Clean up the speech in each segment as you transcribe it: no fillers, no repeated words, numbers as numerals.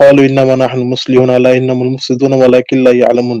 قالوا إنما نحن مصلحون ألا إنهم المفسدون ولكن لا يعلمون।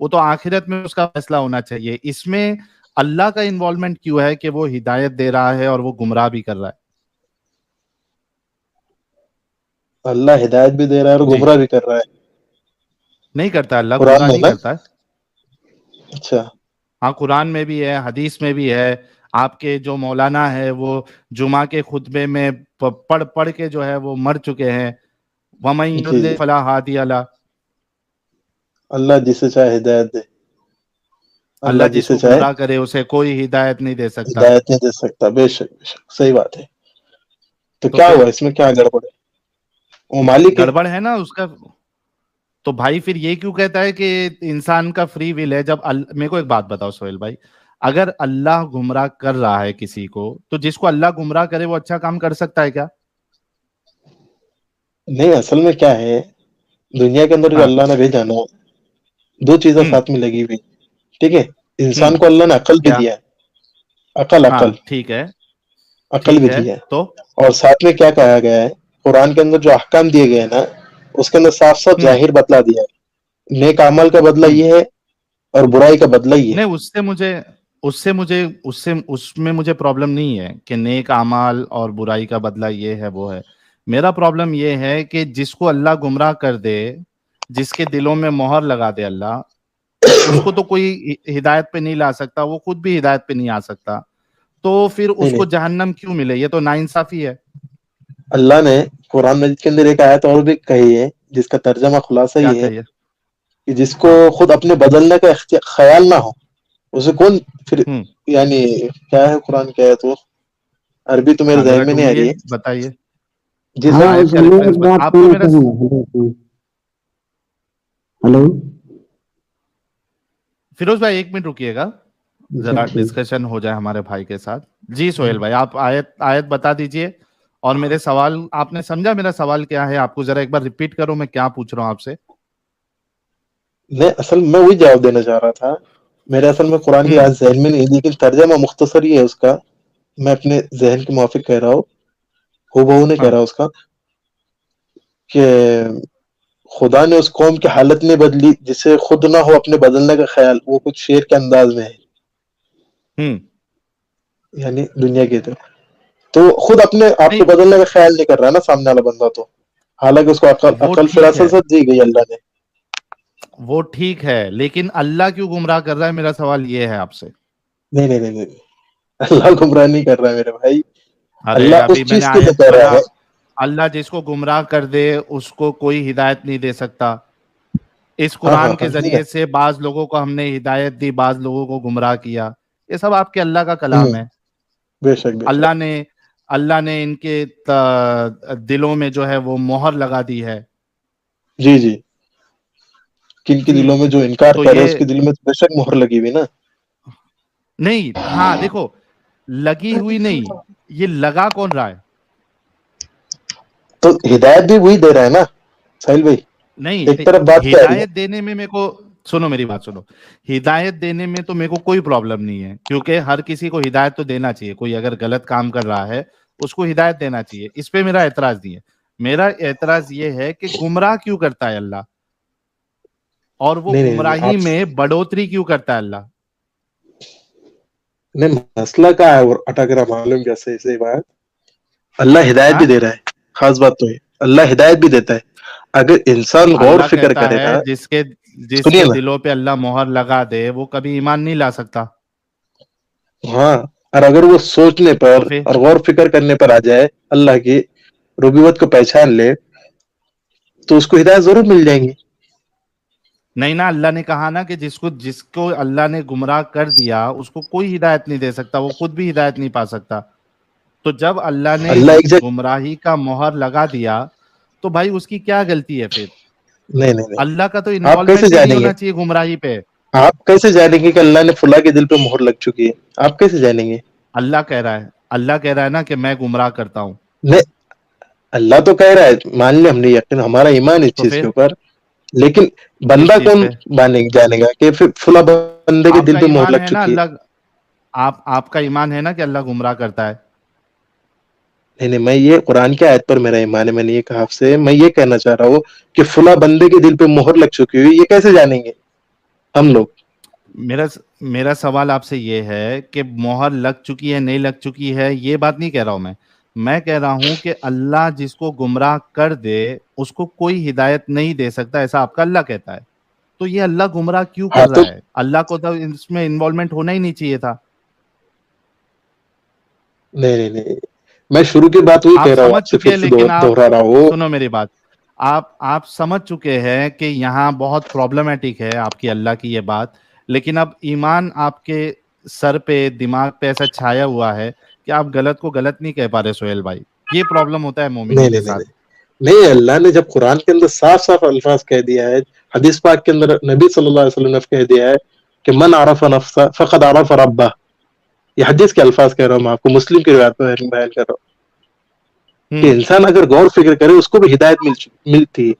وہ تو آخرت میں اس کا فیصلہ ہونا چاہیے. اس میں اللہ کا انوالومنٹ کیوں ہے کہ وہ ہدایت دے رہا ہے اور وہ گمراہ بھی کر رہا ہے؟ اللہ ہدایت بھی دے رہا ہے اور جی گمراہ بھی کر رہا ہے. نہیں کرتا, اللہ قرآن گمراہ میں نہیں نا. کرتا ہے. اچھا. ہاں قرآن میں بھی ہے, حدیث میں بھی ہے. آپ کے جو مولانا ہے وہ جمعہ کے خطبے میں پڑھ پڑھ کے جو ہے وہ مر چکے ہیں. وَمَن جی يُضْلِلْ جی, فَلَا هَادِيَ لَهُ. اللہ جسے چاہے ہدایت دے, اللہ اللہ جس جسے کو چاہے گمراہ کرے اسے کوئی ہدایت نہیں دے سکتا. ہدایت نہیں دے سکتا. بے شک بے شک, صحیح بات ہے. تو تو کیا پھر ہوا اس میں, کیا گڑبڑ ہے؟ وہ مالک ہے. گڑبڑ ہے نا اس کا. تو بھائی پھر یہ کیوں کہتا ہے کہ انسان کا فری ول ہے؟ جب میرے کو ایک بات بتاؤ سہیل بھائی, اگر اللہ گمراہ کر رہا ہے کسی کو, تو جس کو اللہ گمراہ کرے وہ اچھا کام کر سکتا ہے کیا؟ نہیں, اصل میں کیا ہے, دنیا کے اندر جو ہاں. اللہ نے بھیجا نا, دو چیزیں ہوں. ساتھ میں لگی ہوئی. ٹھیک ہے, ہوں. انسان کو اللہ نے عقل بھی کیا؟ دیا ہے. عقل ہاں عقل ٹھیک ہے. عقل ٹھیک بھی ہے دی ہے. تو اور ساتھ میں کیا کہا گیا ہے, قرآن کے اندر جو احکام دیے گئے ہیں نا, اس کے اندر صاف صاف ہوں. ظاہر بتلا دیا ہے. نیک اعمال کا بدلہ ہوں. یہ ہے اور برائی کا بدلہ یہ ہے. نہیں, اس میں مجھے پرابلم نہیں ہے کہ نیک اعمال اور برائی کا بدلہ یہ ہے وہ ہے. میرا پرابلم یہ ہے کہ جس کو اللہ گمراہ کر دے, جس کے دلوں میں مہر لگا دے اللہ, اس کو تو کوئی ہدایت پہ نہیں لا سکتا, وہ خود بھی ہدایت پہ نہیں آ سکتا. تو پھر نہیں اس نہیں, کو جہنم کیوں ملے؟ یہ تو ناانصافی ہے. اللہ نے قرآن مجید کے اندر ایک آیت اور بھی کہی ہے, جس کا ترجمہ خلاصہ کیا یہ ہے کہیے؟ کہ جس کو ہاں. خود اپنے بدلنے کا خیال نہ ہو, اسے کون پھر, ہوں. یعنی کیا ہے قرآن کی آیت, وہ عربی تو میرے ہاں ذرا ذہن میں نہیں آ ڈھونڈیے, رہی ہے. بتائیے. جی ہاں, سر. آیت کا میں ریفرنس ایک بات آپ کو کہنا میرا چاہوں گا. ہلو. فیروز بھائی ایک منٹ رکیے گا, اچھا ذرا ٹھیک. ڈسکشن ہو جائے ہمارے بھائی کے ساتھ. جی سہیل بھائی, آپ آیت بتا دیجئے. اور میرے سوال آپ نے سمجھا, میرا سوال کیا ہے؟ آپ کو ذرا ایک بار ریپیٹ کرو, میں کیا پوچھ رہا ہوں آپ سے. نہیں, اصل میں وہی جواب دینا چاہ رہا تھا. میرے اصل میں قرآن کی ہوں. آیت ذہن میں نہیں, لیکن ترجمہ مختصر ہی ہے اس کا. میں اپنے ذہن کے موافق کہہ رہا ہوں, ہو بہو نہیں کہہ ہاں. رہا اس کا, کہ خدا نے اس قوم کی حالت نہیں بدلی جسے خود نہ ہو اپنے بدلنے کا خیال. وہ کچھ شعر کے انداز میں ہے, ہوں. یعنی دنیا کی تو خود اپنے آپ کو نہیں بدلنے کا خیال نہیں کر رہا نا سامنے والا بندہ. تو حالانکہ اس کو وہ عقل ٹھیک ہے, فراست دی گئی اللہ نے. وہ ٹھیک ہے, لیکن اللہ کیوں گمراہ کر رہا ہے؟ میرا سوال یہ ہے آپ سے. نہیں نہیں نہیں نہیں, اللہ گمراہ نہیں کر رہا ہے میرے بھائی. ارے اللہ ابھی اس میں نے چیز کے لیے آیت کہہ رہا پڑھا, ہے. اللہ جس کو گمراہ کر دے اس کو کوئی ہدایت نہیں دے سکتا. اس ہاں ہاں قرآن کے ہاں, نہیں ذریعے سے بعض لوگوں کو ہم نے ہدایت دی, بعض لوگوں کو گمراہ کیا. یہ سب آپ کے اللہ کا کلام نہیں, ہے. بے شک بے شک. اللہ نے ان کے دلوں میں جو ہے وہ مہر لگا دی ہے. جی جی, کن کے جی. دلوں میں جو انکار تو کرے اس یہ کے دل میں بے شک مہر لگی ہوئی نا. نہیں, ہاں دیکھو, لگی ہوئی نہیں, یہ لگا کون رہا ہے؟ تو ہدایت بھی وہی دے رہا ہے نا ساحل بھائی. نہیں, ایک طرف بات کیا ہے, ہدایت دینے میں میرے کو, سنو میری بات سنو, ہدایت دینے میں تو میرے کو کوئی پرابلم نہیں ہے, کیونکہ ہر کسی کو ہدایت تو دینا چاہیے. کوئی اگر غلط کام کر رہا ہے اس کو ہدایت دینا چاہیے, اس پہ میرا اعتراض نہیں ہے. میرا اعتراض یہ ہے کہ گمراہ کیوں کرتا ہے اللہ, اور وہ نہیں نہیں نہیں, گمراہی آپ میں بڑھوتری کیوں کرتا ہے اللہ. نہیں, مسئلہ کا ہے اور اٹک رہا معلوم کیسے صحیح بات. اللہ ہدایت ہاں, بھی دے رہا ہے, خاص بات تو ہے, اللہ ہدایت بھی دیتا ہے. اگر انسان غور اللہ فکر کہتا کرے ہے نا. جس سنیے کے نا, دلوں پہ اللہ مہر لگا دے وہ کبھی ایمان نہیں لا سکتا. ہاں, اور اگر وہ سوچنے تو پر پھر اور غور فکر کرنے پر آ جائے, اللہ کی ربوبیت کو پہچان لے, تو اس کو ہدایت ضرور مل جائیں گی. نہیں نا, اللہ نے کہا نا کہ جس کو اللہ نے گمراہ کر دیا اس کو کوئی ہدایت نہیں دے سکتا, وہ خود بھی ہدایت نہیں پا سکتا. تو جب اللہ نے اللہ ایک جگہ, گمراہی کا مہر لگا دیا تو بھائی اس کی کیا غلطی ہے پھر؟ نہیں نہیں نہیں, اللہ کا تو آپ کیسے انوالومنٹ ہی نہیں جانیں گے, ہونا چاہیے گمراہی پہ. آپ کیسے جانیں گے کہ اللہ نے فلاں کے دل پہ مہر لگ چکی ہے؟ آپ کیسے جانیں گے؟ اللہ کہہ رہا ہے نا کہ میں گمراہ کرتا ہوں. نہیں, اللہ تو کہہ رہا ہے, مان لیں, ہم نے یقین, ہمارا ایمان اس تو چیز کے پھر اوپر, لیکن کس بندہ چیز کون پہ جانے گا کہ پھر فلاں بندے کے آپ دل کا پہ مہر ایمان لگ ہے نا؟ چکی ہے. اللہ آپ کا ایمان ہے نا کہ اللہ گمراہ کرتا ہے؟ نہیں نہیں, میں یہ قرآن کی آیت پر میرا ایمان ہے, میں نے یہ کہا آپ سے, میں یہ کہنا چاہ رہا ہوں کہ فلاں بندے کے دل پہ مہر لگ چکی ہوئی, یہ کیسے جانیں گے؟ ہم لوگ. میرا سوال آپ سے یہ ہے کہ مہر لگ چکی ہے نہیں لگ چکی ہے یہ بات نہیں کہہ رہا ہوں میں کہہ رہا ہوں کہ اللہ جس کو گمراہ کر دے اس کو کوئی ہدایت نہیں دے سکتا، ایسا آپ کا اللہ کہتا ہے، تو یہ اللہ گمراہ کیوں ہاں کر تو رہا ہے؟ اللہ کو تو اس میں انوالومنٹ ہونا ہی نہیں چاہیے تھا. نہیں میں شروع کی بات وہی آپ کہہ رہا ہوں، سمجھ آپ سے چکے پھر ہیں، سے لیکن آپ دوہرا رہا ہوں. سنو میری بات، آپ سمجھ چکے ہیں کہ یہاں بہت پرابلمٹک ہے آپ کی اللہ کی یہ بات، لیکن اب ایمان آپ کے سر پہ دماغ پہ ایسا چھایا ہوا ہے کہ آپ غلط کو غلط نہیں کہہ پا رہے سہیل بھائی. یہ پرابلم ہوتا ہے مومنوں کے ساتھ. نہیں اللہ نے جب قرآن کے اندر صاف صاف الفاظ کہہ دیا ہے، حدیث پاک کے اندر نبی صلی اللہ علیہ وسلم نے کہہ دیا ہے کہ من عرف نفسہ فقد عرف ربہ. یہ حدیث کے الفاظ کہہ رہا ہوں، میں آپ کو مسلم کی روایت میں بیان کر رہا ہوں کہ انسان اگر غور فکر کرے اس کو بھی ہدایت ملتی ہے.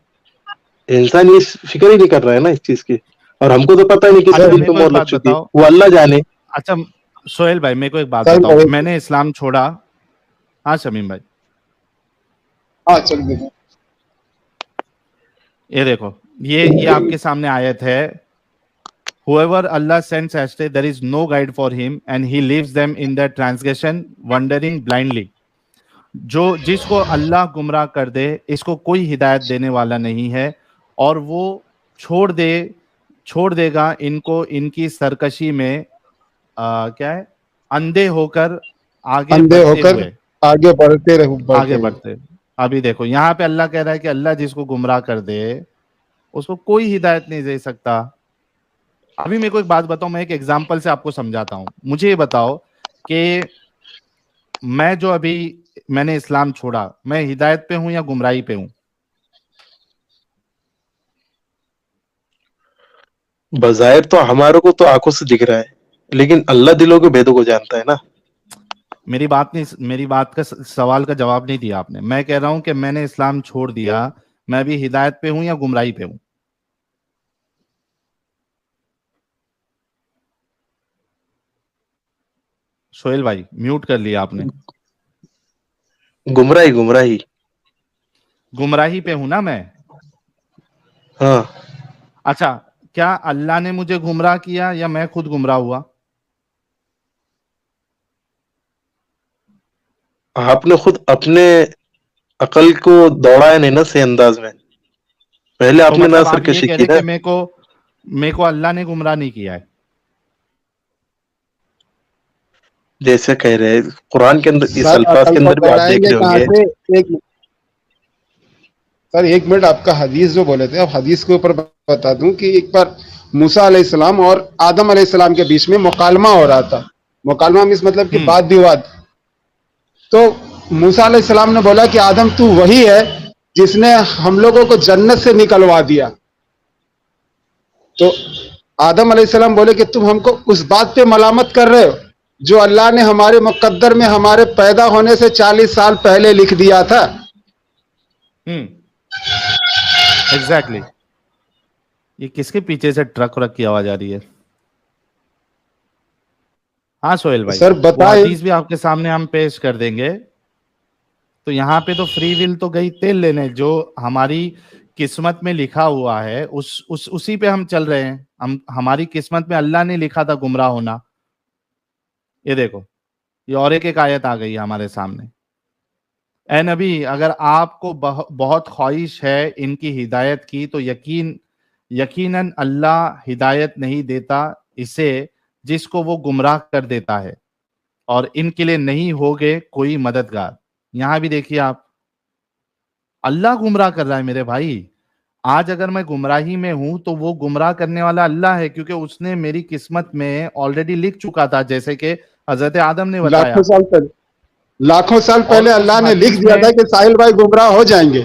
انسان یہ فکر ہی نہیں کر رہا ہے نا اس چیز کی، اور ہم کو تو پتہ ہی نہیں کتنے اچھا دل میرے پہ کو ایک مور لگ بات چکی ہے، بتاؤ، وہ اللہ جانے. اچھا سہیل بھائی میرے کو ایک بات بتاؤ، میں نے اسلام چھوڑا. ہاں شمیم بھائی ہاں چل دیکھیں. یہ دیکھو، یہ آپ کے سامنے آیت ہے. Whoever Allah sends astray, there is no guide for him, and he leaves them in their transgression, wandering blindly. جس کو اللہ گمراہ کر دے اس کو کوئی ہدایت دینے والا نہیں ہے، اور وہ چھوڑ دے گا ان کو ان کی سرکشی میں کیا ہے، اندھے ہو کر آگے اندھے ہو بڑھتے کر ہوئے آگے بڑھتے آگے بڑھتے. ابھی دیکھو یہاں پہ اللہ کہہ رہا ہے کہ اللہ جس کو گمراہ کر دے اس کو کوئی ہدایت نہیں دے سکتا. ابھی میرے کو ایک بات بتاؤ، میں ایک ایگزامپل سے آپ کو سمجھاتا ہوں. مجھے یہ بتاؤ کہ میں نے اسلام چھوڑا، میں ہدایت پہ ہوں یا گمراہی پہ ہوں؟ بظاہر تو ہمارے کو تو آنکھوں سے دکھ رہا ہے، لیکن اللہ دلوں کے بھیدوں کو جانتا ہے نا. میری بات کا سوال کا جواب نہیں دیا آپ نے. میں کہہ رہا ہوں کہ میں نے اسلام چھوڑ دیا، میں ابھی ہدایت پہ ہوں یا گمراہی پہ ہوں؟ سہیل بھائی میوٹ کر لیا آپ نے. گمراہی گمراہی پہ ہوں نا میں. ہاں. اچھا کیا اللہ نے مجھے گمراہ کیا یا میں خود گمراہ ہوا؟ آپ نے خود اپنے عقل کو دوڑایا نہیں نا صحیح انداز میں. پہلے تو آپ نے نہ مطلب آپ یہ سرکشی کہہ کی رہے نا. کہ میرے کو اللہ نے گمراہ نہیں کیا ہے؟ جیسے کہہ رہے قرآن کے اندر اس سر الفاظ عقل کے کو اندر بھی آپ دوڑائیں دیکھ گے رہے ہوں کہاں گے. سے؟ ایک منٹ آپ کا حدیث جو بولے تھے، اب حدیث کے اوپر بتا دوں کہ ایک بار موسیٰ علیہ السلام اور آدم علیہ السلام کے بیچ میں مکالمہ ہو رہا تھا. مکالمہ مطلب کہ بات وواد. تو موسیٰ علیہ السلام نے بولا کہ آدم تو وہی ہے جس نے ہم لوگوں کو جنت سے نکلوا دیا. تو آدم علیہ السلام بولے کہ تم ہم کو اس بات پہ ملامت کر رہے ہو جو اللہ نے ہمارے مقدر میں ہمارے پیدا ہونے سے 40 سال پہلے لکھ دیا تھا. ایگزیکٹلی. یہ کس کے پیچھے سے ٹرک کی آواز آ رہی ہے؟ ہاں سہیل بھائی سر وہ بتائیں. حدیث بھی آپ کے سامنے ہم پیش کر دیں گے. تو یہاں پہ تو فری ول تو گئی تیل لینے، جو ہماری قسمت میں لکھا ہوا ہے اسی پہ ہم چل رہے ہیں. ہماری قسمت میں اللہ نے لکھا تھا گمراہ ہونا. یہ دیکھو یہ اور ایک آیت آ گئی ہے ہمارے سامنے. اے نبی اگر آپ کو بہت خواہش ہے ان کی ہدایت کی تو یقیناً اللہ ہدایت نہیں دیتا اسے جس کو وہ گمراہ کر دیتا ہے، اور ان کے لیے نہیں ہوگے کوئی مددگار. یہاں بھی دیکھیے آپ، اللہ گمراہ کر رہا ہے میرے بھائی. آج اگر میں گمراہی میں ہوں تو وہ گمراہ کرنے والا اللہ ہے، کیونکہ اس نے میری قسمت میں آلریڈی لکھ چکا تھا، جیسے کہ حضرت آدم نے بتایا. لاکھوں سال اور پہلے اس اللہ نے لکھ حدیث دیا میں تھا کہ ساحل بھائی گمراہ ہو جائیں گے.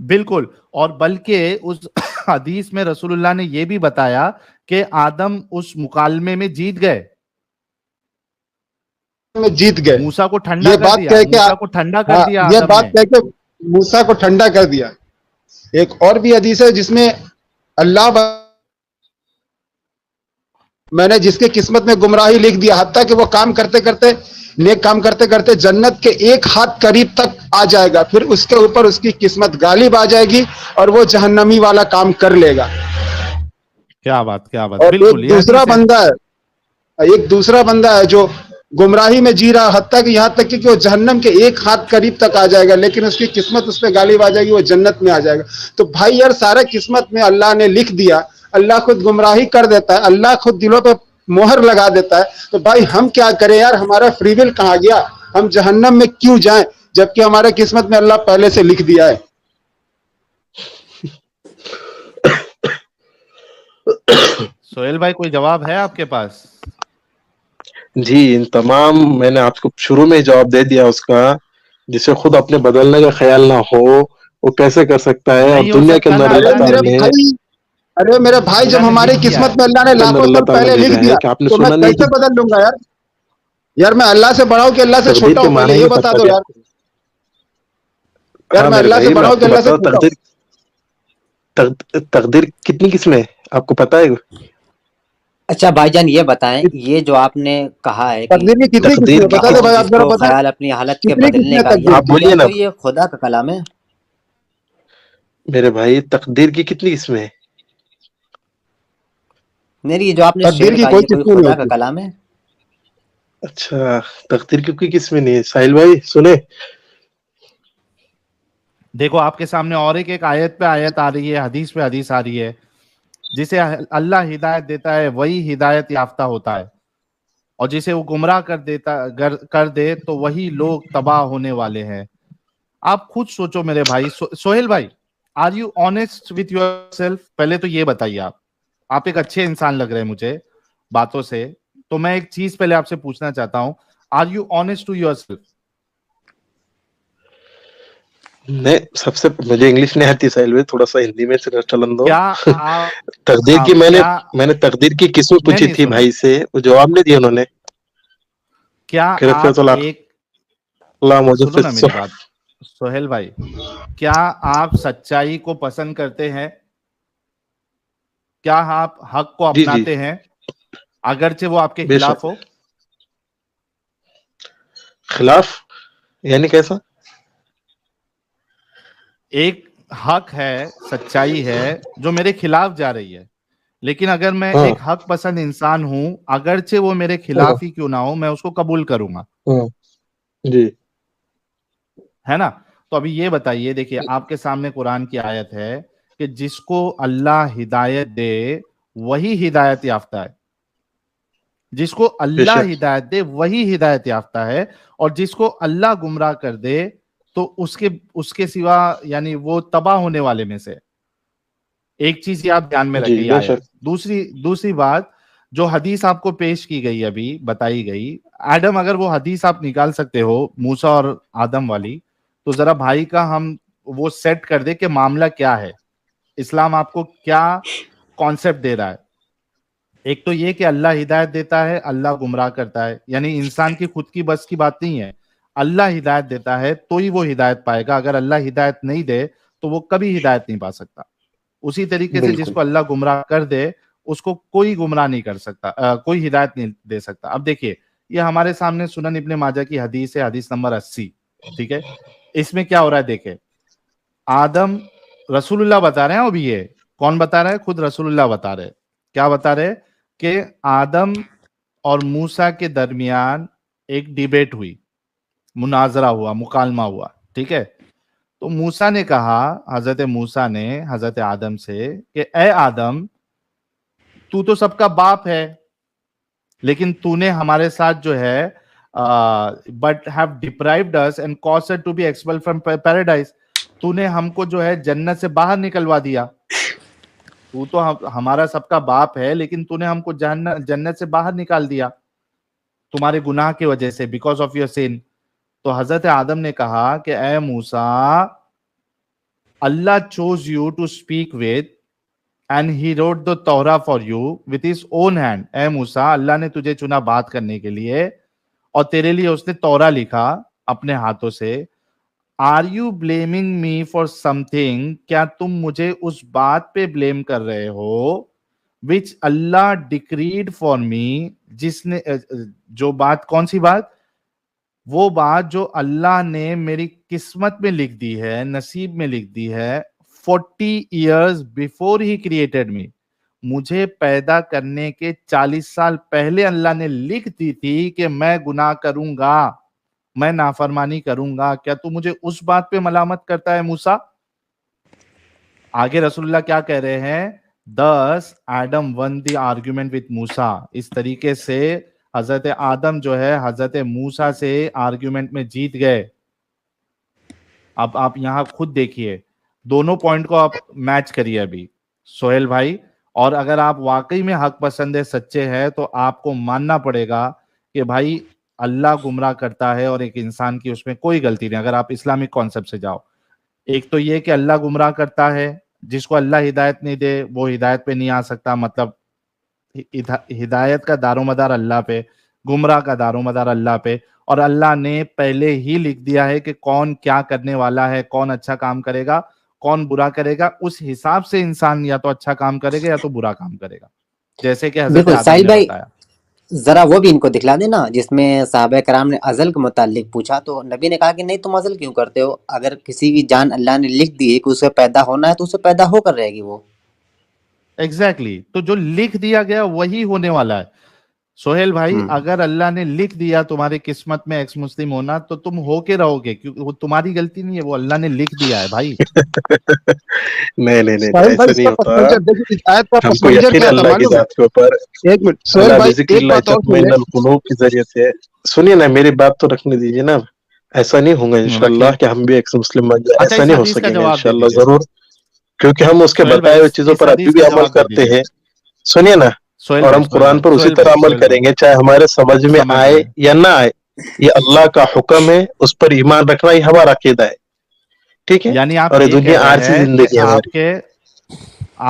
بالکل. اور بلکہ اس حدیث میں رسول اللہ نے یہ بھی بتایا کہ آدم اس مکالمے میں جیت گئے، جیت گئے. موسیٰ کو ٹھنڈا یہ کر بات دیا، کہہ کے موسیٰ کو ٹھنڈا کر ہاں دیا یہ آدم نے. بات کہہ کے موسیٰ کو ٹھنڈا کر دیا. ایک اور بھی حدیث ہے جس میں اللہ میں نے جس کی قسمت میں گمراہی لکھ دیا، حتیٰ کہ وہ کام کرتے کرتے نیک کام کرتے کرتے جنت کے ایک ہاتھ قریب تک آ جائے گا، پھر اس کے اوپر اس کی قسمت غالب آ جائے گی اور وہ جہنمی والا کام کر لے گا. کیا بات کیا بات، اور بالکل ایک یہ دوسرا حدیث ہے. بندہ ہے، ایک دوسرا بندہ ہے جو گمراہی میں جی رہا، حتیٰ کہ یہاں تک کہ وہ جہنم کے ایک ہاتھ قریب تک آ جائے گا، لیکن اس کی قسمت اس پہ غالب آ جائے گی، وہ جنت میں آ جائے گا. تو بھائی یار سارا قسمت میں اللہ نے لکھ دیا، اللہ خود گمراہی کر دیتا ہے، اللہ خود دلوں پہ مہر لگا دیتا ہے. تو بھائی ہم کیا کریں یار، ہمارا فری ول کہاں گیا؟ ہم جہنم میں کیوں جائیں جبکہ ہمارے قسمت میں اللہ پہلے سے لکھ دیا ہے. سہیل بھائی کوئی جواب ہے آپ کے پاس؟ جی ان تمام میں نے آپ کو شروع میں ہی جواب دے دیا اس کا. جسے خود اپنے بدلنے کا خیال نہ ہو وہ کیسے کر سکتا ہے؟ اور نہیں ہو دنیا کے سکتا اندر نا اللہ اللہ نے تعالیٰ نے ارے میرے بھائی اللہ جب نے ہماری لکھ دیا ہے. قسمت میں اللہ نے لاکھوں اللہ سال تعالیٰ نے پہلے لکھ بھیجا ہے دیا کہ آپ نے تو میں سنا نہیں کیسے بدل لوں گا یار؟ یار میں اللہ سے بڑا ہوں کہ اللہ سے تقدیر چھوٹا کے ہوں، پہلے معنی یہ نہیں بتا پتا دو کیا؟ یار. یار ہاں میں میرے اللہ سے بھائی میں بڑا ہوں آپ کہ کو اللہ سے بتاؤں چھوٹا ہوں. تقدیر کتنی قسمیں ہیں آپ کو پتا ہے؟ اچھا بھائی جان یہ بتائیں، یہ جو آپ نے کہا ہے کہ تقدیر کی کتنی تقدیر قسمیں کی بتا دے بھائی، آپ جس ذرا کو بتائیں خیال اپنی حالت کے کتنی بدلنے قسمیں کا، تقدیر آپ کی؟ بولیے نا تو یہ خدا کا کلام ہے. میرے بھائی تقدیر کی کتنی قسمیں ہیں؟ میری جو آپ نے تقدیر شعر کی کہا کوئی یہ کوئی قسم نہیں خدا کا ہوتی. کلام ہے؟ اچھا تقدیر کی کوئی قسمیں نہیں ہے. ساحل بھائی سنے. دیکھو آپ کے سامنے اور ایک آیت پہ آیت آ رہی ہے، حدیث پہ حدیث آ رہی ہے. جسے اللہ ہدایت دیتا ہے وہی ہدایت یافتہ ہوتا ہے، اور جسے وہ گمراہ کر دے تو وہی لوگ تباہ ہونے والے ہیں. آپ خود سوچو میرے بھائی. سہیل بھائی are you honest with yourself? پہلے تو یہ بتائیے، آپ ایک اچھے انسان لگ رہے ہیں مجھے باتوں سے، تو میں ایک چیز پہلے آپ سے پوچھنا چاہتا ہوں، are you honest to yourself? نہیں سب سے مجھے انگلش نہیں آتی ساحل بھائی، تھوڑا سا ہندی میں چلن دو. کیا آپ تقدیر ہاں کی کیا میں نے تقدیر کی قسم نہیں پوچھی نہیں تھی سنو، بھائی سے، وہ جواب نہیں دیا انہوں نے. کیا کہ رفیع آپ ایک اللہ موجود سنو نا میری بات سہیل بھائی، کیا آپ سچائی کو پسند کرتے ہیں؟ کیا آپ حق کو جی جی اپناتے ہیں اگرچہ وہ آپ کے بے خلاف شک. ہو؟ خلاف یعنی کیسا؟ ایک حق ہے، سچائی ہے جو میرے خلاف جا رہی ہے، لیکن اگر میں ہاں ایک حق پسند انسان ہوں، اگرچہ وہ میرے ہاں خلاف ہی کیوں نہ ہو، میں اس کو قبول کروں گا، ہاں جی ہے نا؟ تو ابھی یہ بتائیے، دیکھیے آپ کے سامنے قرآن کی آیت ہے کہ جس کو اللہ ہدایت دے وہی ہدایت یافتہ ہے. جس کو بے اللہ شک ہدایت دے وہی ہدایت یافتہ ہے، اور جس کو اللہ گمراہ کر دے تو اس کے سوا یعنی وہ تباہ ہونے والے میں سے. ایک چیز یہ آپ دھیان میں جی رکھیں، یہ بے آیت. شک. دوسری بات جو حدیث آپ کو پیش کی گئی، ابھی بتائی گئی، ایڈم اگر وہ حدیث آپ نکال سکتے ہو موسیٰ اور آدم والی، تو ذرا بھائی کا ہم وہ سیٹ کر دے کہ معاملہ کیا ہے، اسلام آپ کو کیا کانسیپٹ دے رہا ہے. ایک تو یہ کہ اللہ ہدایت دیتا ہے، اللہ گمراہ کرتا ہے، یعنی انسان کی خود کی بس کی بات نہیں ہے. اللہ ہدایت دیتا ہے تو ہی وہ ہدایت پائے گا، اگر اللہ ہدایت نہیں دے تو وہ کبھی ہدایت نہیں پا سکتا. اسی طریقے سے جس بالکل کو اللہ گمراہ کر دے اس کو کوئی گمراہ نہیں کر سکتا، کوئی ہدایت نہیں دے سکتا. اب دیکھیے یہ ہمارے سامنے سنن ابن ماجہ کی حدیث ہے، حدیث نمبر 80. ٹھیک ہے، اس میں کیا ہو رہا ہے دیکھیں، آدم رسول اللہ بتا رہے ہیں. ابھی یہ کون بتا رہا ہے؟ خود رسول اللہ بتا رہے. کیا بتا رہے؟ کہ آدم اور موسیٰ کے درمیان ایک ڈیبیٹ ہوئی، مناظرہ ہوا، مکالمہ ہوا. ٹھیک ہے، تو موسیٰ نے کہا، حضرت موسیٰ نے حضرت آدم سے کہ اے آدم، تو سب کا باپ ہے، لیکن تو نے ہمارے ساتھ جو ہے but have deprived us and caused us to be expelled from paradise. تو نے ہم کو جو ہے جنت سے باہر نکلوا دیا. تو ہمارا سب کا باپ ہے، لیکن تو نے ہم کو جنت سے باہر نکال دیا تمہارے گناہ کی وجہ سے، because of your sin. تو حضرت آدم نے کہا کہ اے موسیٰ، Allah chose you to speak with and he wrote the Torah for you with his own hand. اے موسیٰ، اللہ نے تجھے چنا بات کرنے کے لیے اور تیرے لیے اس نے تورا لکھا اپنے ہاتھوں سے. Are you blaming me for something؟ کیا تم مجھے اس بات پہ بلیم کر رہے ہو which Allah decreed for me؟ جس نے جو بات، کون سی بات؟ وہ بات جو اللہ نے میری قسمت میں لکھ دی ہے، نصیب میں لکھ دی ہے 40 years before he created me. مجھے پیدا کرنے کے 40 سال پہلے اللہ نے لکھ دی تھی کہ میں گناہ کروں گا، میں نافرمانی کروں گا. کیا تو مجھے اس بات پہ ملامت کرتا ہے موسیٰ؟ آگے رسول اللہ کیا کہہ رہے ہیں؟ Thus Adam won the argument with موسیٰ. اس طریقے سے حضرت آدم جو ہے حضرت موسیٰ سے آرگیومنٹ میں جیت گئے. اب آپ یہاں خود دیکھیے، دونوں پوائنٹ کو آپ میچ کریے ابھی سہیل بھائی. اور اگر آپ واقعی میں حق پسند ہے، سچے ہیں، تو آپ کو ماننا پڑے گا کہ بھائی اللہ گمراہ کرتا ہے اور ایک انسان کی اس میں کوئی غلطی نہیں. اگر آپ اسلامک کانسیپٹ سے جاؤ، ایک تو یہ کہ اللہ گمراہ کرتا ہے، جس کو اللہ ہدایت نہیں دے وہ ہدایت پہ نہیں آ سکتا. مطلب ہدایت کا دار و مدار اللہ پہ، گمراہ کا دار و مدار اللہ پہ. اور اللہ نے پہلے ہی لکھ دیا ہے کہ کون کیا کرنے والا ہے، کون اچھا کام کرے گا، کون برا کرے گا. اس حساب سے انسان یا تو اچھا کام کرے گا یا تو برا کام کرے گا، جیسے کہ حضرت بالکل آدم ساحل نے بھائی، بتایا. ذرا وہ بھی ان کو دکھلا دینا جس میں صحابہ کرام نے ازل کے متعلق پوچھا تو نبی نے کہا کہ نہیں تم ازل کیوں کرتے ہو، اگر کسی کی جان اللہ نے لکھ دی ہے کہ اسے پیدا ہونا ہے تو اسے پیدا ہو کر رہے گی وہ. ایگزیکٹلی. تو جو لکھ دیا گیا وہی ہونے والا ہے سہیل بھائی. اگر اللہ نے لکھ دیا تمہاری قسمت میں ایکس مسلم ہونا تو تم ہو کے رہو گے، کیونکہ وہ تمہاری غلطی نہیں ہے، وہ اللہ نے لکھ دیا ہے بھائی. نہیں نہیں نہیں، سہیل بھائی ایسا اس نہیں کا پس ہوتا. منظر دیکھیے، اس آیت کا ہم پس کو منظر یقین کیا تھا اللہ کی معلوم ہے؟ ذات کے اوپر، ایک منٹ سہیل اللہ بھائی بذکر ایک اللہ بات اور سن تطمئن لیں. القلوب کے ذریعے سے. سنیے نا، میری بات تو رکھنے دیجیے نا. ایسا نہیں ہوگا انشاءاللہ رکھیے. کہ ہم بھی ایک مسلم بن جائیں، اچھا ایسا اس نہیں ہو حدیث کا سکیں گے جواب دے انشاءاللہ دیجئے ضرور، کیونکہ ہم اس کے سہیل بتائے بھائی، ہوئے چیزوں اس پر ابھی حدیث بھی کا عمل جواب دے کرتے دیجئے. ہیں. سنیے نا، سہیل اور بھائی، ہم سہیل قرآن بھائی، پر اسی سہیل طرح بھائی، عمل سہیل کریں بھائی، گے چاہے ہمارے سمجھ میں سمجھ آئے گئے. یا نہ آئے. یہ اللہ کا حکم ہے، اس پر ایمان رکھنا ہی ہمارا عقیدہ ہے. ٹھیک ہے، یعنی آپ اور یہ یہ کہہ دنیا رہے عارضی ہیں کہ زندگی ہے ہماری.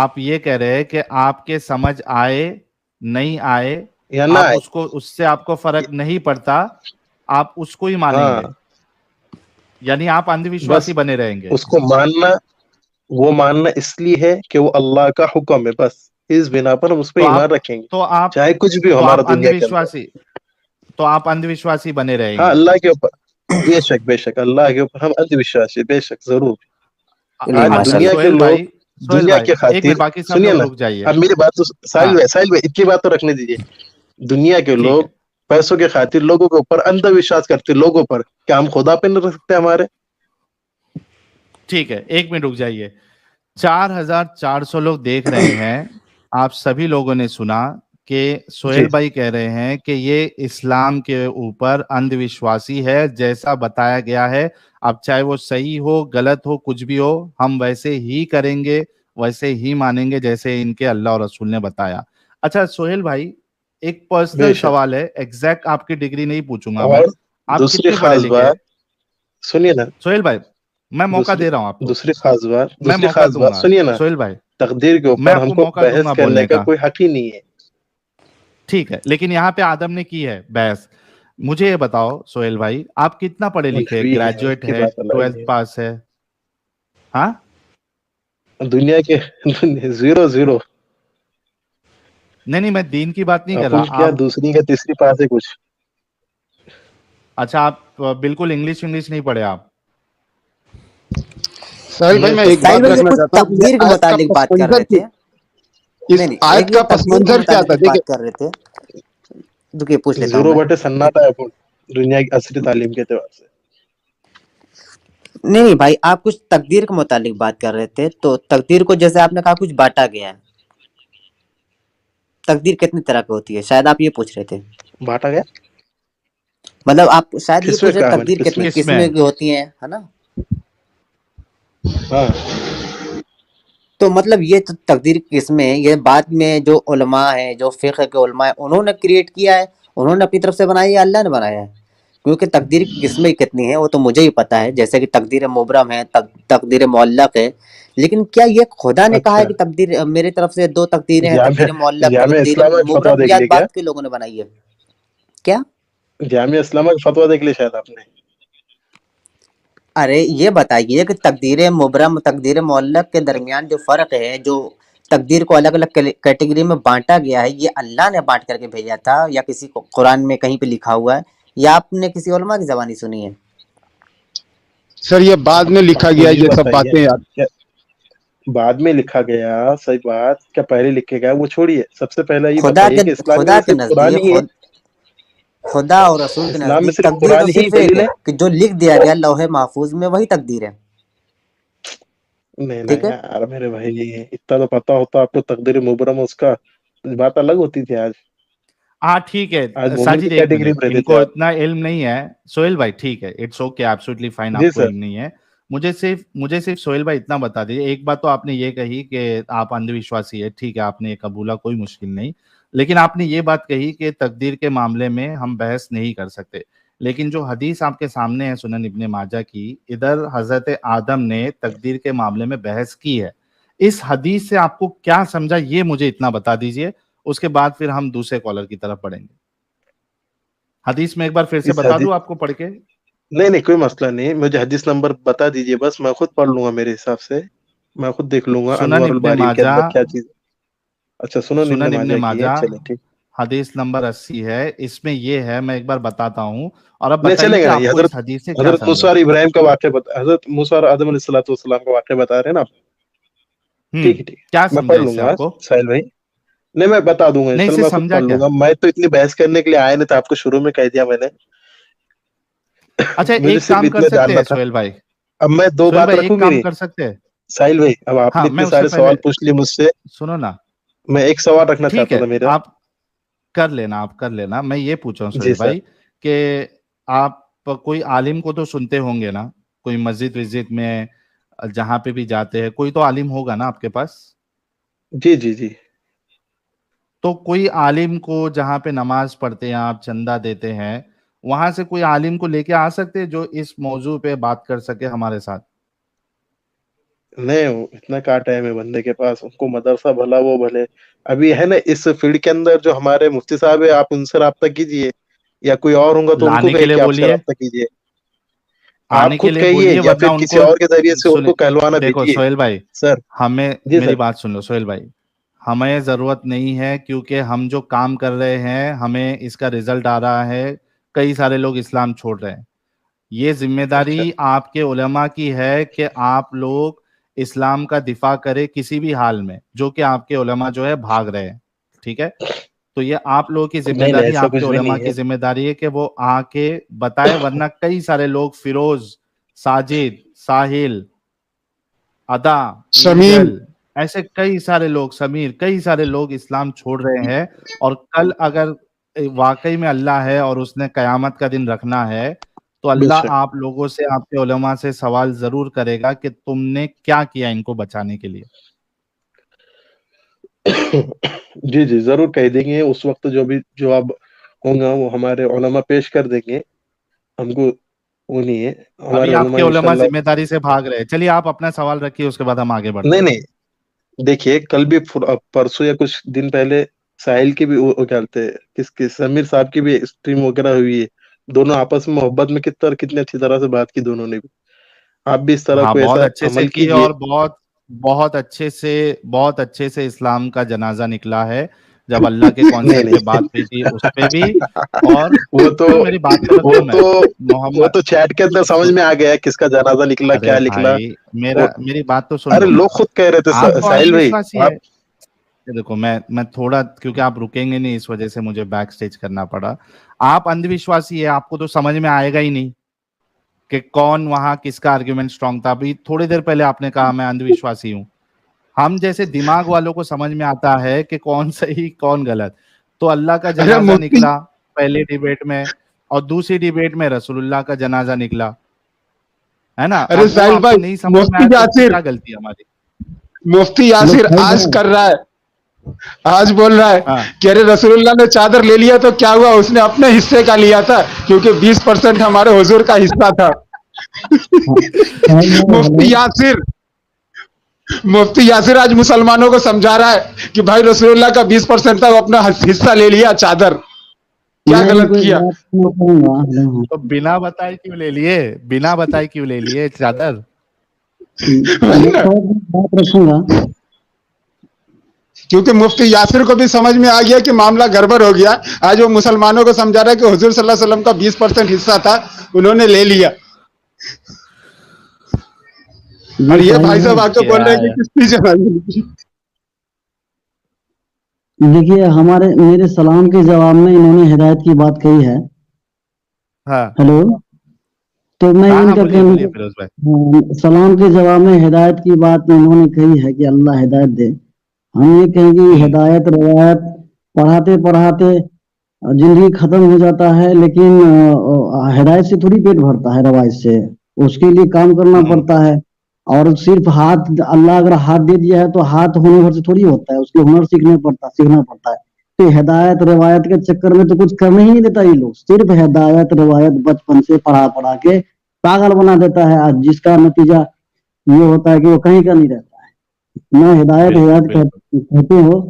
آپ یہ کہہ رہے ہیں کہ آپ کے سمجھ آئے نہیں آئے، یا نہ آپ آئے. اس سے آپ کو فرق نہیں پڑتا، آپ اس کو ہی مانیں ہاں، گے. یعنی آپ اندھ بس وشواسی بنے رہیں گے. اس کو ماننا، وہ ماننا اس لیے ہے کہ وہ اللہ کا حکم ہے، بس اس بنا پر ہم اس پہ تو ایمان آپ رکھیں گے تو آپ چاہے کچھ بھی ہو تو ہمارا آپ اندھ دنیا کے اندر. وشواسی تو آپ اندھ وشواسی بنے رہیں ہاں، گے. اللہ کے اوپر بے شک اللہ کے اوپر ہم اندھ وشواسی، بے شک ضرور. چلیے آج ماشاء دنیا اللہ. کے سہیل لوگ بھائی، سہیل دنیا بھائی کے ایک منٹ، خاطر، باقی سب سنیے لوگ نا، رک جائیے. اب میری بات تو ہاں ساحل بھائی اتنی بات تو رکھنے دیجیے. دنیا کے ٹھیک لوگ ہے، پیسوں کے خاطر لوگوں کے اوپر اندھ وشواس کرتے، لوگوں پر. کیا ہم خدا پہ نہیں رکھ سکتے ہمارے؟ ٹھیک ہے، ایک منٹ رک جائیے. 4,400 لوگ دیکھ رہے ہیں. آپ سبھی لوگوں نے سنا کہ جی سہیل بھائی کہہ رہے ہیں کہ یہ اسلام کے اوپر اندھ وشواسی ہے، جیسا بتایا گیا ہے. اب چاہے وہ صحیح ہو، غلط ہو، کچھ بھی ہو، ہم ویسے ہی کریں گے، ویسے ہی مانیں گے جیسے ان کے اللہ اور رسول نے بتایا. اچھا سہیل بھائی، ایک بے پرسنل شک. سوال ہے، ایگزیکٹ آپ کی ڈگری نہیں پوچھوں گا میں. اور آپ دوسری کتنے پڑھے خاص لکھے ہیں بات، سنیے نا، سہیل بھائی؟ میں موقع دوسری دے رہا ہوں آپ کو، دوسری خاص بات، میں دوسری موقع خاص دوں بات گا سنیے نا. سہیل بھائی، تقدیر کے میں اوپر آپ ہم کو کو موقع دوں گا بحث کرنے بولنے کا کا. کوئی حق ہی نہیں ہے. ٹھیک ہے، لیکن یہاں پہ آدم نے کی ہے بحث. مجھے یہ بتاؤ سہیل بھائی، آپ کتنا پڑھے ہم لکھے ہیں؟ فری ہیں، اس گریجویٹ کی ہے، بات الگ 12th پاس ہے؟ ہاں ہے. دنیا کے زیرو. نہیں، میں دین کی بات نہیں کر اپن رہا. کیا آپ دوسری کا تیسری پاس ہے کچھ. اچھا، آپ بالکل انگلش نہیں پڑھے آپ؟ سہیل بھائی نہیں میں ایک پڑھا. ساحل بات بھائی یہ رکھنا کچھ چاہتا ہوں کہ تقدیر یہ کے آیت کا متعلق پس بات کر منظر رہے تھے. اس نہیں آیت ایک کا یہ پس تقدیر کے منظر کیا متعلق تھا ایک دیکھیں. بات کر رہے تھے. رکیے پوچھ لیتا ہوں زیرو میں. بٹے سناٹا ہے اپن دنیا کی عصری تعلیم کے اعتبار سے. نہیں بھائی، آپ کچھ تقدیر کے متعلق بات کر رہے تھے تو تقدیر کو جیسے آپ نے کہا کچھ بانٹا گیا ہے. تقدیر کتنی طرح کی ہوتی ہے شاید آپ یہ پوچھ رہے تھے. بانٹا گیا مطلب آپ شاید یہ کس میں پوچھ رہے کہا میں نے، تقدیر کس میں؟ کتنی کس میں؟ قسمیں کی ہوتی ہیں، ہے نا؟ ہاں تو مطلب یہ تو تقدیر کی قسمیں یہ بعد میں جو علماء ہیں، جو فقہ کے علماء ہیں، انہوں نے کریٹ کیا ہے، انہوں نے اپنی طرف سے بنایا ہے، اللہ نے بنایا ہے. کیونکہ تقدیر کی قسمیں کتنی ہیں وہ تو مجھے ہی پتا ہے، جیسے کہ تقدیر مبرم ہے، تقدیر معلق ہے. لیکن کیا یہ خدا نے کہا اچھا. ہے کہ تقدیر میرے طرف سے 2 تقدیریں ہیں، جامعہ تقدیر معلق، جامعہ تقدیر اسلامہ کا فتویٰ مبرم، دیکھ یا لی کیا؟ بات کے لوگوں نے بنائی ہے کیا؟ جامعہ اسلامہ کا فتویٰ دیکھ لی شاید آپ نے. ارے یہ بتائیے کہ تقدیر مبرم تقدیر معلق کے درمیان جو فرق ہے، جو تقدیر کو الگ الگ کیٹیگری میں بانٹا گیا ہے، یہ اللہ نے بانٹ کر کے بھیجا تھا یا کسی کو قرآن میں کہیں پہ لکھا ہوا ہے یا آپ نے کسی علماء کی زبانی سنی ہے؟ سر یہ بعد میں لکھا ہم کو گیا یہ یہ سب بتائیے باتیں یاد. کیا بعد میں لکھا گیا، صحیح بات، کیا پہلے لکھے گیا وہ چھوڑیے، سب سے پہلے یہ خدا بتائیے کہ اسلام خدا میں کے صرف قرآن نزدیک ہی ہے، خدا اور رسول کے اسلام میں نزدیک صرف تقدیر تو قرآن ہی صرف ایک دلیل ہے ہے؟ کہ جو لکھ دیا گیا لوح محفوظ میں وہی تقدیر ہے. نہیں نا ٹھیک ہے، یار میرے بھائی، اتنا تو پتا ہوتا آپ کو تقدیر مبرم، اس کا بات الگ ہوتی تھی. آج ہاں ٹھیک ہے مومن کی ساجد، ایک کیٹیگری منٹ، میں رہتے ان تھے کو آپ. اتنا علم نہیں ہے. سہیل بھائی ٹھیک ہے، اٹس اوکے، ایبسولوٹلی فائن، جی آپ کو سر. علم نہیں ہے. مجھے صرف سہیل بھائی اتنا بتا دیجیے. ایک بات تو آپ نے یہ کہی کہ آپ اندھ وشواسی ہے، ٹھیک ہے، آپ نے یہ قبولا، کوئی مشکل نہیں. لیکن آپ نے یہ بات کہی کہ تقدیر کے معاملے میں ہم بحث نہیں کر سکتے. لیکن جو حدیث آپ کے سامنے ہے سنن ابن ماجہ کی، ادھر حضرت آدم نے تقدیر کے معاملے میں بحث کی ہے. اس حدیث سے آپ کو کیا سمجھا یہ مجھے اتنا بتا دیجیے، اس کے بعد پھر ہم دوسرے کالر کی طرف بڑھیں گے. حدیث میں ایک بار پھر سے اس بتا حدیث دوں آپ کو پڑھ کے. نہیں نہیں، کوئی مسئلہ نہیں، مجھے حدیث نمبر بتا دیجئے، بس میں خود پڑھ لوں گا، میرے حساب سے میں خود دیکھ لوں گا سنن انوار ابن الباری کے ماجہ، اندر کیا چیز. اچھا، سنن ابن سنن ابن ماجہ کی ہے، ماجہ چلیں ٹھیک. حدیث نمبر 80 ہے. اس میں یہ ہے، میں ایک بار بتاتا ہوں اور اب نہیں بتائیے چلے کہ گا نا، آپ یہ کو حضرت اس حدیث سے کیا حضرت موسیٰ سمجھا. اور ابراہیم کا واقعہ حضرت موسیٰ اور آدم علیہ السلام کا واقعہ بتا رہے ہیں نا آپ. ٹھیک ہے ٹھیک کیا ہے، میں سمجھا پڑھ اس لوں سے گا آپ کو؟ ساحل بھائی. نہیں میں بتا دوں گا نہیں، چل، سے میں خود سمجھا پڑھ کیا؟ لوں گا، میں تو اتنی بحث کرنے کے لیے آیا نہیں تھا، آپ کو شروع میں کہہ دیا میں نے. اچھا مجھے ایک صرف کام کر اتنا سکتے جاننا ہیں تھا. سہیل بھائی، اب میں دو سہیل بات بھائی رکھوں ایک گی کام نہیں کر سکتے ہیں. ساحل بھائی، اب آپ ہاں نے میں اتنے اس سے سارے پہلے، سوال پوچھ لیے مجھ سے، سنو نا، میں ایک سوال رکھنا ٹھیک چاہتا ہے، تھا میرا. آپ کر لینا، آپ کر لینا. میں یہ پوچھ رہا ہوں جی سہیل سر. بھائی کہ آپ کوئی عالم کو تو سنتے ہوں گے نا، کوئی مسجد وزد میں جہاں پہ بھی جاتے ہیں کوئی تو عالم ہوگا نا آپ کے پاس. جی جی جی. تو کوئی عالم کو جہاں پہ نماز پڑھتے ہیں آپ چندہ دیتے ہیں، وہاں سے کوئی عالم کو لے کے آ سکتے جو اس موضوع پہ بات کر سکے ہمارے ساتھ. نہیں اتنا کہاں ٹائم ہے بندے کے پاس، ان کو مدرسہ بھلا وہ بھلے. ابھی ہے نا اس فیلڈ کے اندر جو ہمارے مفتی صاحب ہے، آپ ان سے رابطہ کیجئے، یا کوئی اور ہوں گا تو ان کو لانے کے کہے لیے کہ آپ سے بولیے، رابطہ کیجئے. آپ آنے کے خود لیے کہیے بولیے، یا ورنہ پھر ان کسی کو اور کے ذریعے سے ان سنیں. کو کہلوانا دیکھو بھیجیے. سہیل بھائی، سر. ہمیں جی میری سر. بات سن لو سہیل بھائی، ہمیں ضرورت نہیں ہے، کیونکہ ہم جو کام کر رہے ہیں ہمیں اس کا رزلٹ آ رہا ہے، کئی سارے لوگ اسلام چھوڑ رہے ہیں. یہ ذمہ اچھا. داری آپ کے علماء کی ہے کہ آپ لوگ اسلام کا دفاع کرے کسی بھی حال میں، جو کہ آپ کے علماء جو ہے بھاگ رہے ہیں. ٹھیک ہے، تو یہ آپ لوگوں کی ذمہ نہیں نہیں، داری، ایسا آپ کے کچھ بھی علماء نہیں کی ہے. ذمہ داری ہے کہ وہ آ کے بتائے. ورنہ کئی سارے لوگ، فیروز، ساجد، ساحل، ادا، شمیم، اینجل، ایسے کئی سارے لوگ، سمیر، کئی سارے لوگ اسلام چھوڑ رہے ہیں. اور کل اگر واقعی میں اللہ ہے اور اس نے قیامت کا دن رکھنا ہے تو بے اللہ شک. آپ لوگوں سے، آپ کے علماء سے سوال ضرور کرے گا کہ تم نے کیا کیا ان کو بچانے کے لیے. جی جی ضرور کہہ دیں گے، اس وقت جو بھی جواب ہوں گا وہ ہمارے علماء پیش کر دیں گے. ہم کو وہ نہیں ہے، ابھی ہمارے آپ علماء کے علماء انشاءاللہ. ذمہ داری سے بھاگ رہے ہیں. چلیے آپ اپنا سوال رکھیے، اس کے بعد ہم آگے بڑھتے نہیں ہیں. نہیں، دیکھیے کل بھی پرسوں یا کچھ دن پہلے ساحل کی بھی وہ کہتے ہیں، کس کی، سمیر صاحب کی بھی اسٹریم وغیرہ ہوئی ہے. دونوں آپس میں محبت میں کتنی اچھی طرح سے بات کی دونوں نے بھی. آپ بھی اس طرح ہاں کوئی بہت ایسا اچھے سے عمل کی، کیجئے. اور بہت اچھے سے اسلام کا جنازہ نکلا ہے جب اللہ کے نہیں کانسیپٹ پہ نہیں. بات ہوئی تھی اس پہ بھی. اور وہ تو میری بات تو وہ رکھوں میں. تو وہ محمد، تو چیٹ کے اندر سمجھ میں آ گیا کس کا جنازہ نکلا، ارے کیا نکلا. بھائی، وہ میری بات تو سن ارے لو. لوگ خود کہہ رہے آپ تھے تو اندھ ساحل بھائی. وشواسی آپ ہے. دیکھو میں تھوڑا، کیونکہ آپ رکیں گے نہیں اس وجہ سے مجھے بیک سٹیج کرنا پڑا. آپ اندھ وشواسی ہے، آپ کو تو سمجھ میں آئے گا ہی نہیں کہ کون وہاں کس کا آرگیومنٹ اسٹرانگ تھا. ابھی تھوڑی دیر پہلے آپ نے کہا میں اندھ وشواسی ہوں. ہم جیسے دماغ والوں کو سمجھ میں آتا ہے کہ کون صحیح کون غلط. تو اللہ کا ارے جنازہ مفتی، نکلا پہلی ڈیبیٹ میں، اور دوسری ڈیبیٹ میں رسول اللہ کا جنازہ نکلا، ہے نا. ارے اب وہ ساحل آپ کو بھائی، نہیں سمجھ میں مفتی آیا تو اس میں یاسر، کیا غلطی ہے ہماری. مفتی ہلو یاسر ساحل آج بھائی، کر رہا ہے، آج بول رہا ہے ہاں کہ ارے رسول اللہ نے چادر لے لیا تو کیا ہوا، اس نے اپنے حصے کا لیا تھا، کیونکہ 20% ہمارے حضور کا حصہ تھا. ساحل بھائی ہلو. مفتی یاسر آج مسلمانوں کو سمجھا رہا ہے کہ بھائی رسول اللہ کا 20% تھا، وہ اپنا حصہ لے لیا چادر. کیا میں بھی غلط کوئی کیا؟ بات کرنا چاہوں گا. ہلو. تو بنا بتائے کیوں لے لیے، بنا بتائے کیوں لے لیے چادر. میں تھوڑا سا بات رکھوں گا. کیونکہ مفتی یاسر کو بھی سمجھ میں آ گیا کہ معاملہ گڑبڑ ہو گیا. آج وہ مسلمانوں کو سمجھا رہا ہے کہ حضور صلی اللہ علیہ وسلم کا 20% حصہ تھا، انہوں نے لے لیا. اور یہ صحیح بھائی ہے. صاحب آ کے بول رہے ہیں کیا کہ کس چیز ہے. دیکھیے میرے سلام کے جواب میں انہوں نے ہدایت کی بات کہی ہے. ہاں ہیلو. تو میں ہاں ان ہاں کا بولیے کہنا بولیے فیروز بھائی. سلام کے جواب میں ہدایت کی بات انہوں نے کہی ہے کہ اللہ ہدایت دے. ہم یہ کہیں گے ہدایت روایت پڑھاتے پڑھاتے زندگی ختم ہو جاتا ہے، لیکن ہدایت سے تھوڑی پیٹ بھرتا ہے، روایت سے اس کے لیے کام کرنا پڑتا ہے. اور صرف ہاتھ، اللہ اگر ہاتھ دے دیا ہے تو ہاتھ ہونے بھر سے تھوڑی ہوتا ہے، اس کے ہنر سیکھنا پڑتا ہے. تو ہدایت روایت کے چکر میں تو کچھ کرنے ہی نہیں دیتا یہ لوگ. صرف ہدایت روایت بچپن سے پڑھا کے پاگل بنا دیتا ہے، جس کا نتیجہ یہ ہوتا ہے کہ وہ کہیں کا نہیں رہتا ہے. نہ بالکل ہدایت بالکل. کہتے ہو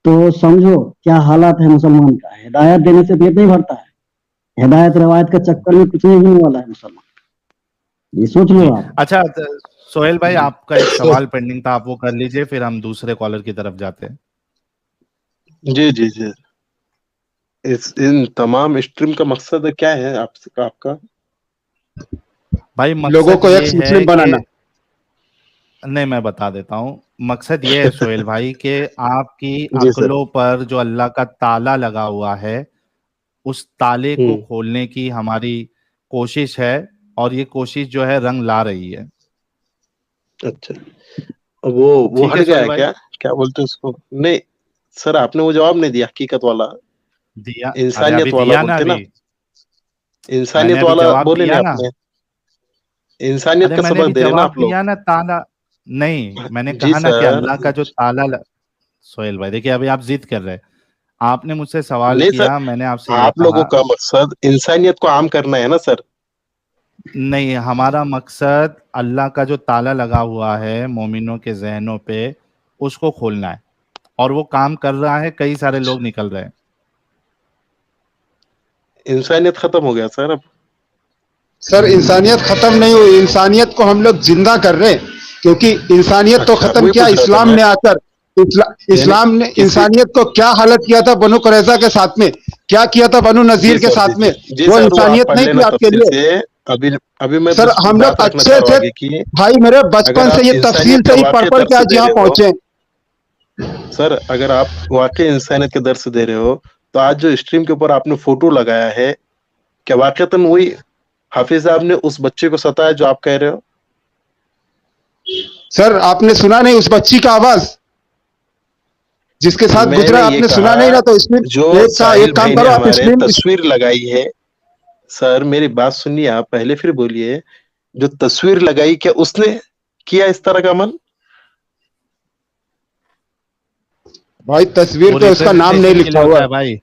تو سمجھو کیا حالات ہے مسلمان کا. ہدایت دینے سے پیٹ نہیں بھرتا ہے، ہدایت روایت کا چکر میں کچھ نہیں ہونے والا ہے مسلمان. یہ سوچ جی لو آپ. اچھا سہیل بھائی آپ کا ایک سوال پینڈنگ تھا، آپ وہ کر لیجئے، پھر ہم دوسرے کالر کی طرف جاتے ہیں. جی جی جی. ان تمام اسٹریم کا مقصد کیا ہے آپ کا؟ بھائی لوگوں مقصد کو ایکس یہ ہے مسلم کہ بنانا. نہیں میں بتا دیتا ہوں. مقصد یہ ہے سہیل بھائی کہ آپ کی جی سر. عقلوں پر جو اللہ کا تالا لگا ہوا ہے، اس تالے کو کھولنے کی ہماری کوشش ہے، اور یہ کوشش جو ہے رنگ لا رہی ہے. اچھا وہ ٹھیک ہٹ ہے گیا سہیل ہے بھائی. کیا بولتے اس کو؟ نہیں سر، آپ نے وہ جواب نہیں دیا حقیقت والا، دیا. ارے ابھی انسانیت والا دیا نا، بولتے نا. ابھی میں نے انسانیت ابھی والا جواب بولے دیا نہیں نا. آپ نے، انسانیت ارے کا میں نے ابھی سبق دے رہے نا جواب آپ لوگ. دیا نا. تالا نہیں، میں نے جی کہا نا کہ سر. اللہ کا جو تالا سہیل بھائی دیکھیے ابھی آپ ضد کر رہے. آپ نے مجھ سے سوال نہیں سر، کیا، میں نے آپ سے یہ آپ لوگوں کہا. کا مقصد انسانیت کو عام کرنا ہے نا سر. نہیں، ہمارا مقصد اللہ کا جو تالا لگا ہوا ہے مومنوں کے ذہنوں پہ، اس کو کھولنا ہے، اور وہ کام کر رہا ہے. کئی سارے لوگ نکل رہے ہیں. انسانیت ختم ہو گیا سر اب. سر انسانیت ختم نہیں ہوئی، انسانیت کو ہم لوگ زندہ کر رہے ہیں، کیونکہ انسانیت تو اچھا ختم وہی کیا پوچھ رہا تھا اسلام میں، نے آ کر. یعنی اسلام نے کسی. انسانیت کو کیا حالت کیا تھا بنو قریظہ کے ساتھ میں، کیا کیا تھا بنو جی نذیر کے سر جی ساتھ جی میں. جی وہ سر، وہ آپ انسانیت پڑھ نہیں لینا تھی آپ کے تفصیل لیے. سے. ابھی ابھی میں سر ہم بات لوگ رکھنا چاہ اچھے رہا ہوں سے، آگے کی. بھائی میرے اگر بچپن سے آپ یہ تفصیل انسانیت سے کا ہی پڑھ واقعی پڑھ کے درس آج دے یہاں رہے ہو، پہنچے. سر اگر آپ واقعی انسانیت کے درس دے رہے ہو، تو آج جو اسٹریم کے اوپر آپ نے فوٹو لگایا ہے، کیا واقعتاً وہی حافظ صاحب نے اس بچے کو ستایا جو آپ کہہ رہے ہو؟ سر آپ نے سنا نہیں اس بچی کا آواز جس کے ساتھ میں گزرا؟ نے آپ یہ نے سنا کہا، نہیں نا؟ تو جو ایک ساحل کام بھائی نے کرو آپ ہمارے اسلیم. تصویر لگائی ہے. سر میری بات سنیے آپ پہلے، پھر بولیے. جو تصویر لگائی، کیا اس نے کیا اس طرح کا عمل؟ بھائی تصویر وہ پہ اس کا نام نہیں ریپریزنٹیشن کے لیے لکھا ہوا ہوتا ہے. ہے بھائی.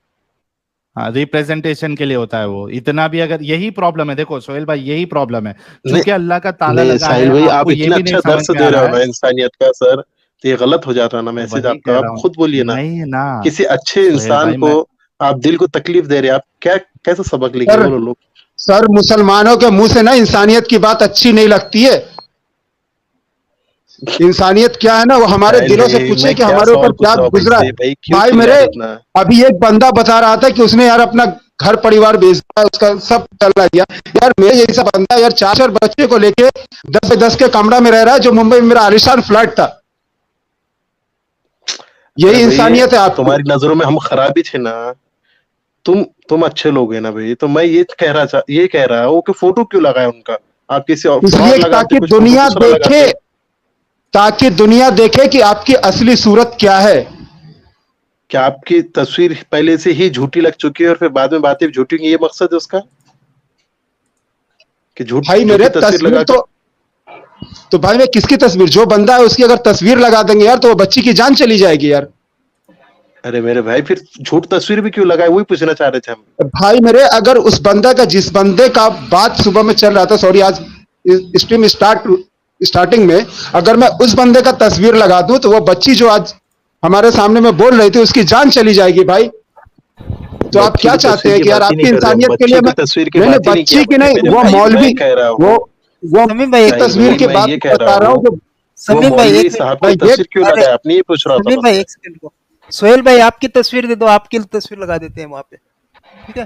ہاں ریپریزنٹیشن کے لیے ہوتا ہے وہ. اتنا بھی اگر یہی پرابلم ہے، دیکھو سہیل بھائی یہی پرابلم ہے، چونکہ نہیں اللہ کا تالا نہیں لگا ہے. ساحل بھائی، آپ آپ کو یہ اتنا بھی نہیں اچھا سمجھ درس میں دے آ رہے ہو رہا نا ہے. انسانیت کا سر، تو یہ غلط ہو جاتا ہے نا تو میسج وہی آپ کہہ کا. رہا آپ ہوں. خود بولیے نا. نہیں نا کسی اچھے سہیل انسان بھائی، کو میں آپ دل کو تکلیف دے رہے ہیں، آپ کیسا سبق لیں گے سر وہ لوگ؟ سر مسلمانوں کے منہ سے نا انسانیت کی بات اچھی نہیں لگتی ہے. انسانیت کیا ہے نا، وہ ہمارے ساحل دلوں سے بھائی پوچھے میں کہ کیا ہمارے اوپر سوال کیا پوچھ رہا ہوں بھائی گزرا سے، ہے. بھائی کیوں بھائی چلا میرے رہے اتنا؟ ابھی ایک بندہ بتا رہا تھا کہ اس نے یار اپنا گھر پریوار بیچ دیا، اس کا سب چلا گیا. یار میرے جیسا بندہ یار 4 بچے کو لے کے 10 کے کمرہ میں رہ رہا ہے، جو ممبئی میں میرا عالیشان فلیٹ تھا. ارے یہی بھائی انسانیت ہے آپ کی. تمہاری نظروں میں ہم خرابی تھے نا. تم اچھے لوگ ہیں نا بھائی. تو میں یہ کہہ رہا ہوں کہ فوٹو کیوں لگایا ان کا؟ آپ کسی اور اس لیے فراڈ لگاتے، تاکہ کچھ فوٹو دنیا دوسرا دیکھے، لگاتے. تاکہ دنیا دیکھے کہ آپ کی اصلی صورت کیا ہے. کیا آپ کی تصویر پہلے سے ہی جھوٹی لگ چکی ہے اور پھر بعد میں باتیں جھوٹی ہیں؟ یہ مقصد ہے اس کا کہ بھائی میرے جھوٹی تصویر لگا کر. تو بھائی میں کس کی تصویر، جو بندہ ہے اس کی اگر تصویر لگا دیں گے یار تو وہ بچی کی جان چلی جائے گی یار. ارے میرے بھائی پھر جھوٹ تصویر بھی کیوں لگائے، وہی پوچھنا چاہ رہے تھے ہم. بھائی میرے اگر اس بندہ کا، جس بندے کا بات صبح میں چل رہا تھا، سوری آج اسٹریم اسٹارٹنگ میں، اگر میں اس بندے کا تصویر لگا دوں تو وہ بچی جو آج ہمارے سامنے میں بول رہی تھی اس کی جان چلی جائے گی. بھائی تو آپ بچی کیا کی چاہتے تصویر ہیں کی کہ یار بات ہی آپ نہیں کی کر رہے ہم، انسانیت کے لیے بچی کی میں تصویر کی نہیں بات نہیں ہی نہیں کیا بچی کی میں نے نہیں، میرے وہ بھائی. میں مولوی، کہہ رہا وہ ہوں وہ سمیم بھائی ایک ساحل منٹ، تصویر بھائی، کی میں بات یہ کہہ رہا بتا رہا ہوں ہوں کہ وہ سمیم بھائی مولوی ایک منٹ، صاحب کی بھائی یہ تصویر کیوں ارے لگایا، آپ نے یہ پوچھ رہا تھا سمیم بس. بھائی ایک سیکنڈ کو، سہیل بھائی آپ کی تصویر دے دو، آپ کی تصویر لگا دیتے ہیں وہاں پہ، ٹھیک ہے؟